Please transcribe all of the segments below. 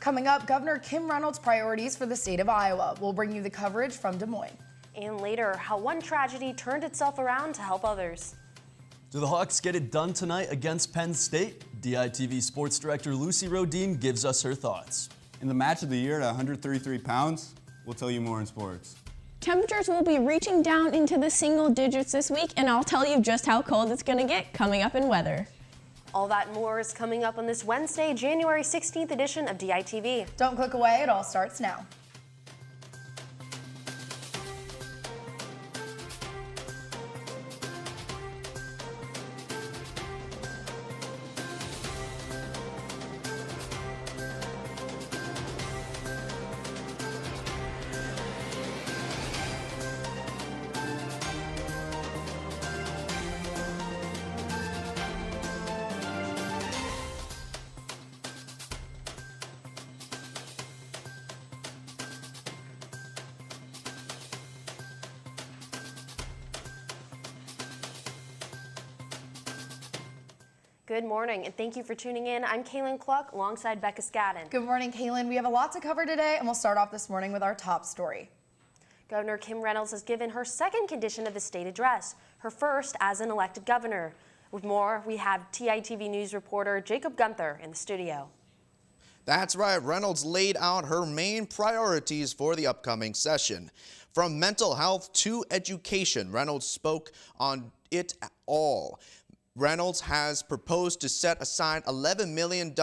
Coming up, Governor Kim Reynolds' priorities for the state of Iowa. We'll bring you the coverage from Des Moines. And later, how one tragedy turned itself around to help others. Do the Hawks get it done tonight against Penn State? DITV Sports Director Lucy Rodin gives us her thoughts. In the match of the year at 133 pounds, we'll tell you more in sports. Temperatures will be reaching down into the single digits this week, and I'll tell you just how cold it's going to get coming up in weather. All that and more is coming up on this Wednesday, January 16th edition of DITV. Don't click away, it all starts now. Good morning, and thank you for tuning in. I'm Kaylin Cluck alongside Becca Scadden. Good morning, Kaylin. We have a lot to cover today, and we'll start off this morning with our top story. Governor Kim Reynolds has given her second condition of the state address, her first as an elected governor. With more, we have DITV News reporter Jacob Gunther in the studio. That's right, Reynolds laid out her main priorities for the upcoming session. From mental health to education, Reynolds spoke on it all. Reynolds has proposed to set aside $11 million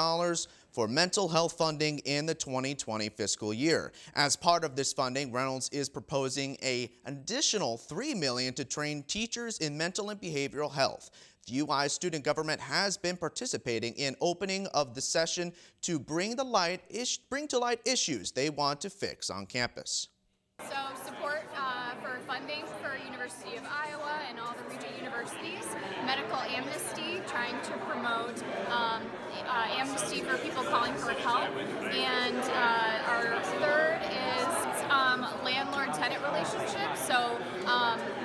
for mental health funding in the 2020 fiscal year. As part of this funding, Reynolds is proposing an additional $3 million to train teachers in mental and behavioral health. The UI student government has been participating in opening of the session to bring to light issues they want to fix on campus. So support for funding for University of Iowa and all the region universities, medical amnesty, trying to promote amnesty for people calling for help, and our third is landlord-tenant relationships, so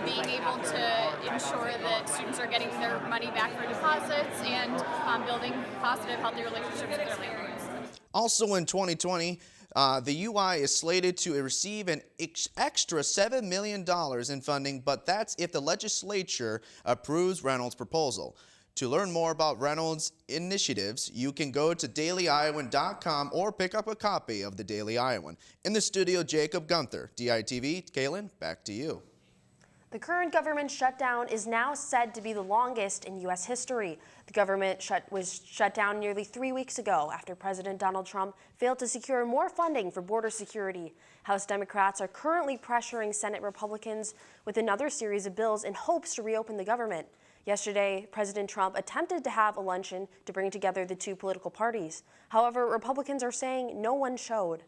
being able to ensure that students are getting their money back for deposits and building positive, healthy relationships with their landlords. Also in 2020, the UI is slated to receive an extra $7 million in funding, but that's if the legislature approves Reynolds' proposal. To learn more about Reynolds' initiatives, you can go to dailyiowan.com or pick up a copy of the Daily Iowan. In the studio, Jacob Gunther, DITV. Kaylin, back to you. The current government shutdown is now said to be the longest in U.S. history. The government was shut down nearly 3 weeks ago after President Donald Trump failed to secure more funding for border security. House Democrats are currently pressuring Senate Republicans with another series of bills in hopes to reopen the government. Yesterday, President Trump attempted to have a luncheon to bring together the two political parties. However, Republicans are saying no one showed.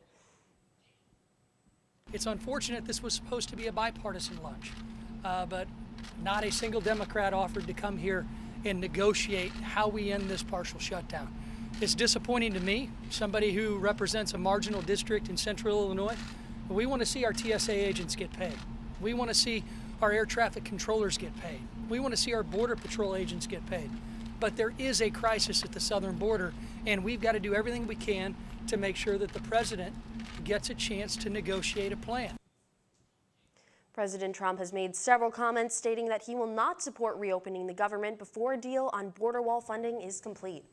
It's unfortunate this was supposed to be a bipartisan lunch. But not a single Democrat offered to come here and negotiate how we end this partial shutdown. It's disappointing to me, somebody who represents a marginal district in central Illinois. We want to see our TSA agents get paid. We want to see our air traffic controllers get paid. We want to see our border patrol agents get paid. But there is a crisis at the southern border, and we've got to do everything we can to make sure that the president gets a chance to negotiate a plan. President Trump has made several comments stating that he will not support reopening the government before a deal on border wall funding is complete.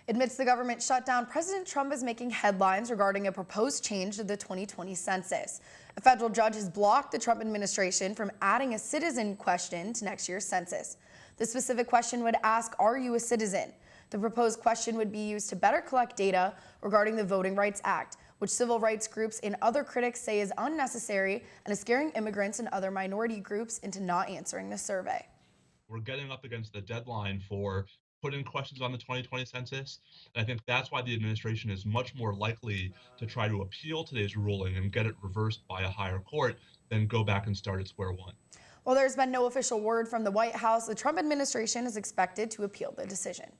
Amidst the government shutdown, President Trump is making headlines regarding a proposed change to the 2020 census. A federal judge has blocked the Trump administration from adding a citizen question to next year's census. The specific question would ask, are you a citizen? The proposed question would be used to better collect data regarding the Voting Rights Act, which civil rights groups and other critics say is unnecessary and is scaring immigrants and other minority groups into not answering the survey. We're getting up against the deadline for putting questions on the 2020 census, and I think that's why the administration is much more likely to try to appeal today's ruling and get it reversed by a higher court than go back and start at square one. While there's been no official word from the White House, the Trump administration is expected to appeal the decision.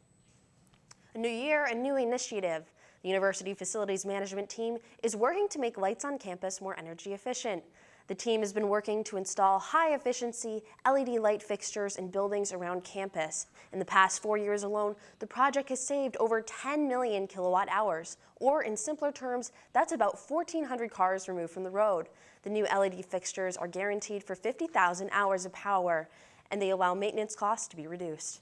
A new year, a new initiative. The University Facilities Management team is working to make lights on campus more energy efficient. The team has been working to install high-efficiency LED light fixtures in buildings around campus. In the past 4 years alone, the project has saved over 10 million kilowatt hours, or in simpler terms, that's about 1,400 cars removed from the road. The new LED fixtures are guaranteed for 50,000 hours of power, and they allow maintenance costs to be reduced.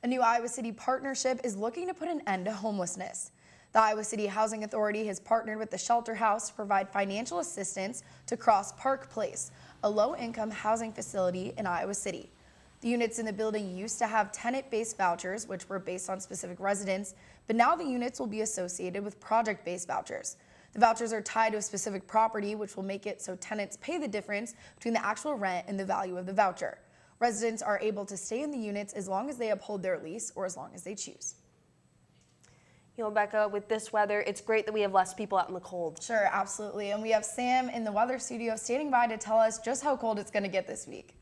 A new Iowa City partnership is looking to put an end to homelessness. The Iowa City Housing Authority has partnered with the Shelter House to provide financial assistance to Cross Park Place, a low-income housing facility in Iowa City. The units in the building used to have tenant-based vouchers, which were based on specific residents, but now the units will be associated with project-based vouchers. The vouchers are tied to a specific property, which will make it so tenants pay the difference between the actual rent and the value of the voucher. Residents are able to stay in the units as long as they uphold their lease or as long as they choose. You know, Becca, with this weather, it's great that we have less people out in the cold. Sure, absolutely. And we have Sam in the weather studio standing by to tell us just how cold it's going to get this week.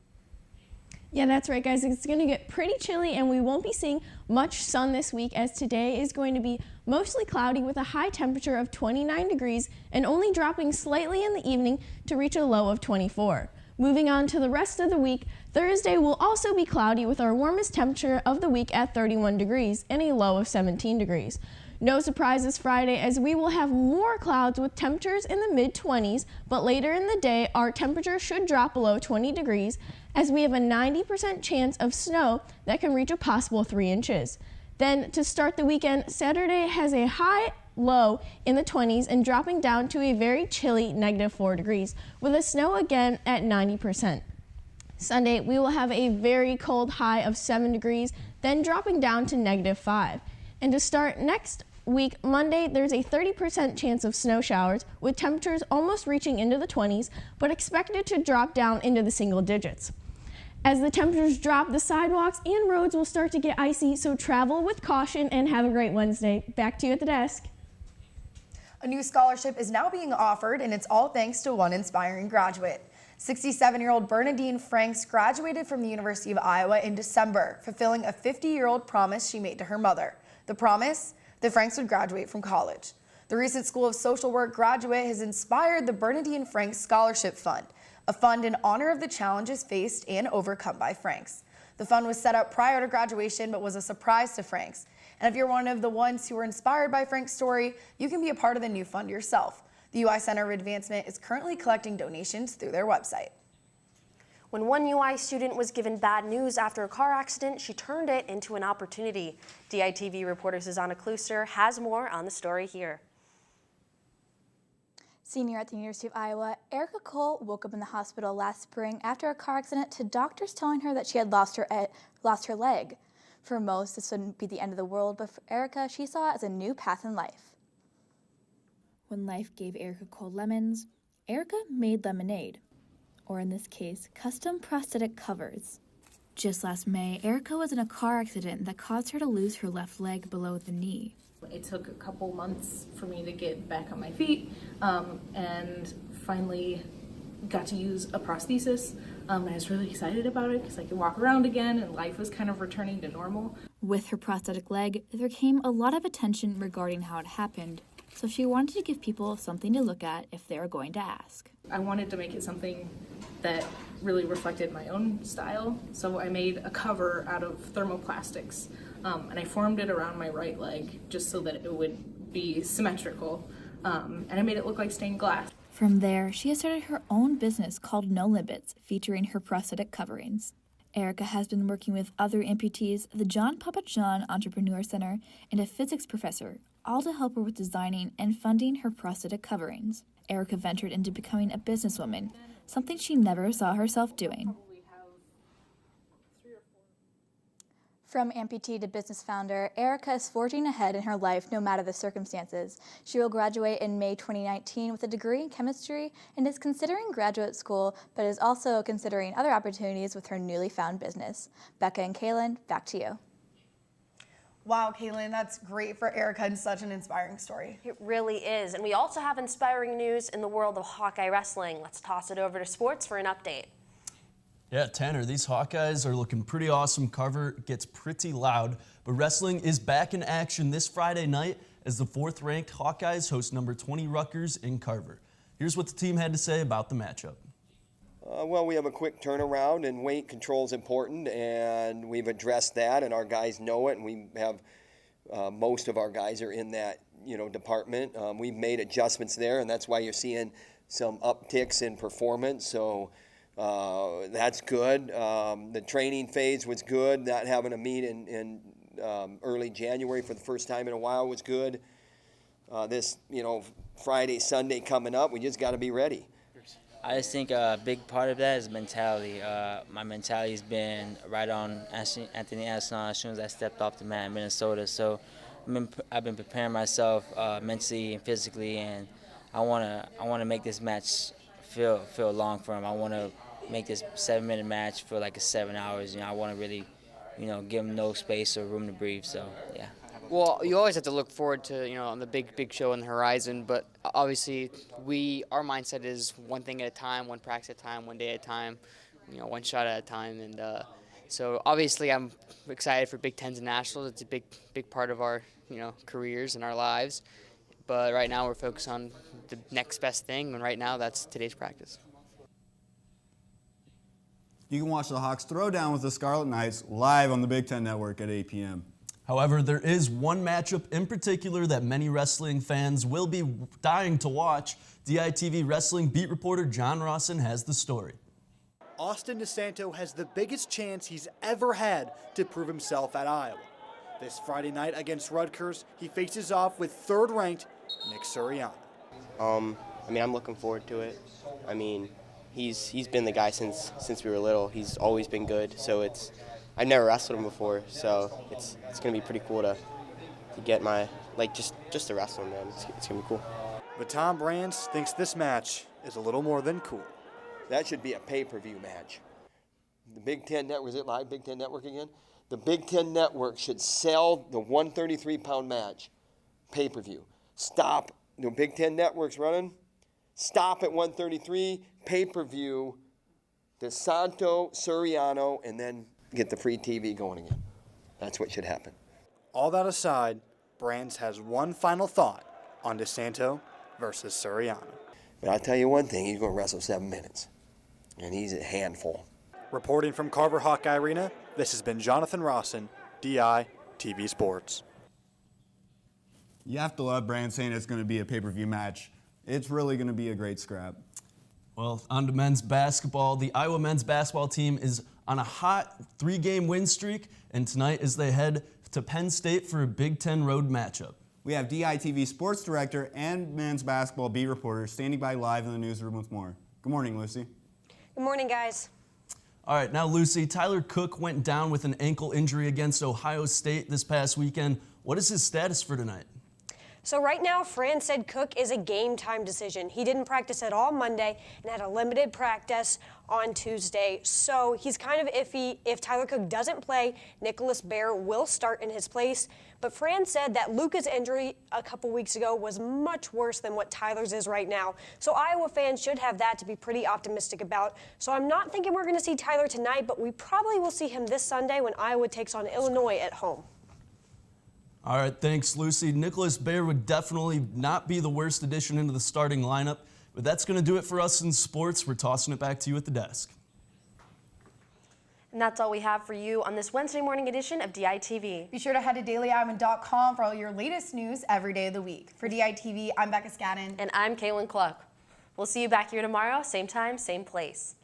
Yeah, that's right, guys. It's going to get pretty chilly, and we won't be seeing much sun this week, as today is going to be mostly cloudy with a high temperature of 29 degrees and only dropping slightly in the evening to reach a low of 24. Moving on to the rest of the week, Thursday will also be cloudy with our warmest temperature of the week at 31 degrees and a low of 17 degrees. No surprises Friday, as we will have more clouds with temperatures in the mid-20s, but later in the day our temperature should drop below 20 degrees as we have a 90% chance of snow that can reach a possible 3 inches. Then to start the weekend, Saturday has a low in the 20s and dropping down to a very chilly -4 degrees with the snow again at 90%. Sunday we will have a very cold high of 7 degrees, then dropping down to -5. And to start next week, Monday, there's a 30% chance of snow showers with temperatures almost reaching into the 20s, but expected to drop down into the single digits. As the temperatures drop, the sidewalks and roads will start to get icy, so travel with caution and have a great Wednesday. Back to you at the desk. A new scholarship is now being offered, and it's all thanks to one inspiring graduate. 67-year-old Bernadine Franks graduated from the University of Iowa in December, fulfilling a 50-year-old promise she made to her mother. The promise? That Franks would graduate from college. The recent School of Social Work graduate has inspired the Bernadine Franks Scholarship Fund, a fund in honor of the challenges faced and overcome by Franks. The fund was set up prior to graduation, but was a surprise to Franks. And if you're one of the ones who were inspired by Frank's story, you can be a part of the new fund yourself. The UI Center of Advancement is currently collecting donations through their website. When one UI student was given bad news after a car accident, she turned it into an opportunity. DITV reporter Susanna Kluser has more on the story here. Senior at the University of Iowa, Erica Cole woke up in the hospital last spring after a car accident to doctors telling her that she had lost her leg. For most, this wouldn't be the end of the world, but for Erica, she saw it as a new path in life. When life gave Erica Cole lemons, Erica made lemonade. Or in this case, custom prosthetic covers. Just last May, Erica was in a car accident that caused her to lose her left leg below the knee. It took a couple months for me to get back on my feet and finally got to use a prosthesis. I was really excited about it because I could walk around again and life was kind of returning to normal. With her prosthetic leg, there came a lot of attention regarding how it happened, so she wanted to give people something to look at if they were going to ask. I wanted to make it something that really reflected my own style, so I made a cover out of thermoplastics, and I formed it around my right leg just so that it would be symmetrical, and I made it look like stained glass. From there, she has started her own business called No Limits, featuring her prosthetic coverings. Erica has been working with other amputees, the John Papa John Entrepreneur Center, and a physics professor, all to help her with designing and funding her prosthetic coverings. Erica ventured into becoming a businesswoman, something she never saw herself doing. From amputee to business founder, Erica is forging ahead in her life no matter the circumstances. She will graduate in May 2019 with a degree in chemistry and is considering graduate school, but is also considering other opportunities with her newly found business. Becca and Kaylin, back to you. Wow, Kaylin, that's great for Erica and such an inspiring story. It really is. And we also have inspiring news in the world of Hawkeye wrestling. Let's toss it over to sports for an update. Yeah, Tanner, these Hawkeyes are looking pretty awesome. Carver gets pretty loud, but wrestling is back in action this Friday night as the 4th-ranked Hawkeyes host number 20 Rutgers in Carver. Here's what the team had to say about the matchup. Well, we have a quick turnaround, and weight control is important, and we've addressed that, and our guys know it, and we have most of our guys are in that department. We've made adjustments there, and that's why you're seeing some upticks in performance. So that's good. The training phase was good. Not having a meet in early January for the first time in a while was good. This Friday, Sunday coming up, we just got to be ready. I just think a big part of that is mentality. My mentality's been right on Anthony Aslan as soon as I stepped off the mat in Minnesota. So I've been preparing myself mentally and physically, and I wanna make this match feel long for him. I want to make this 7-minute match feel like it's 7 hours. I want to really, give him no space or room to breathe. So yeah. Well, you always have to look forward to, on the big show on the horizon, but obviously our mindset is one thing at a time, one practice at a time, one day at a time, one shot at a time. And so obviously I'm excited for Big Tens and Nationals. It's a big part of our, careers and our lives. But right now we're focused on the next best thing, and right now that's today's practice. You can watch the Hawks throw down with the Scarlet Knights live on the Big Ten Network at 8 p.m. However, there is one matchup in particular that many wrestling fans will be dying to watch. DITV wrestling beat reporter John Rawson has the story. Austin DeSanto has the biggest chance he's ever had to prove himself at Iowa. This Friday night against Rutgers, he faces off with third-ranked Nick Suriano. I'm looking forward to it. He's been the guy since we were little. He's always been good, so I've never wrestled him before, so it's gonna be pretty cool to get my just to wrestle him, man. It's gonna be cool. But Tom Brands thinks this match is a little more than cool. That should be a pay-per-view match. The Big Ten Network, is it live, Big Ten Network again? The Big Ten Network should sell the 133-pound match pay-per-view. Stop. The Big Ten Network's running. Stop at 133, pay-per-view, DeSanto, Suriano, and then get the free TV going again. That's what should happen. All that aside, Brands has one final thought on DeSanto versus Suriano. But I'll tell you one thing, he's going to wrestle 7 minutes, and he's a handful. Reporting from Carver Hawkeye Arena, this has been Jonathan Rawson, DITV Sports. You have to love Brands saying it's going to be a pay-per-view match. It's really going to be a great scrap. Well, on to men's basketball. The Iowa men's basketball team is on a hot 3-game win streak, and tonight as they head to Penn State for a Big Ten road matchup. We have DITV sports director and men's basketball beat reporter standing by live in the newsroom with more. Good morning, Lucy. Good morning, guys. All right, now Lucy, Tyler Cook went down with an ankle injury against Ohio State this past weekend. What is his status for tonight? So right now, Fran said Cook is a game-time decision. He didn't practice at all Monday and had a limited practice on Tuesday. So he's kind of iffy. If Tyler Cook doesn't play, Nicholas Baer will start in his place. But Fran said that Luka's injury a couple weeks ago was much worse than what Tyler's is right now. So Iowa fans should have that to be pretty optimistic about. So I'm not thinking we're going to see Tyler tonight, but we probably will see him this Sunday when Iowa takes on Illinois at home. All right, thanks, Lucy. Nicholas Baer would definitely not be the worst addition into the starting lineup, but that's going to do it for us in sports. We're tossing it back to you at the desk. And that's all we have for you on this Wednesday morning edition of DITV. Be sure to head to dailyiowan.com for all your latest news every day of the week. For DITV, I'm Becca Scadden. And I'm Kaylin Cluck. We'll see you back here tomorrow, same time, same place.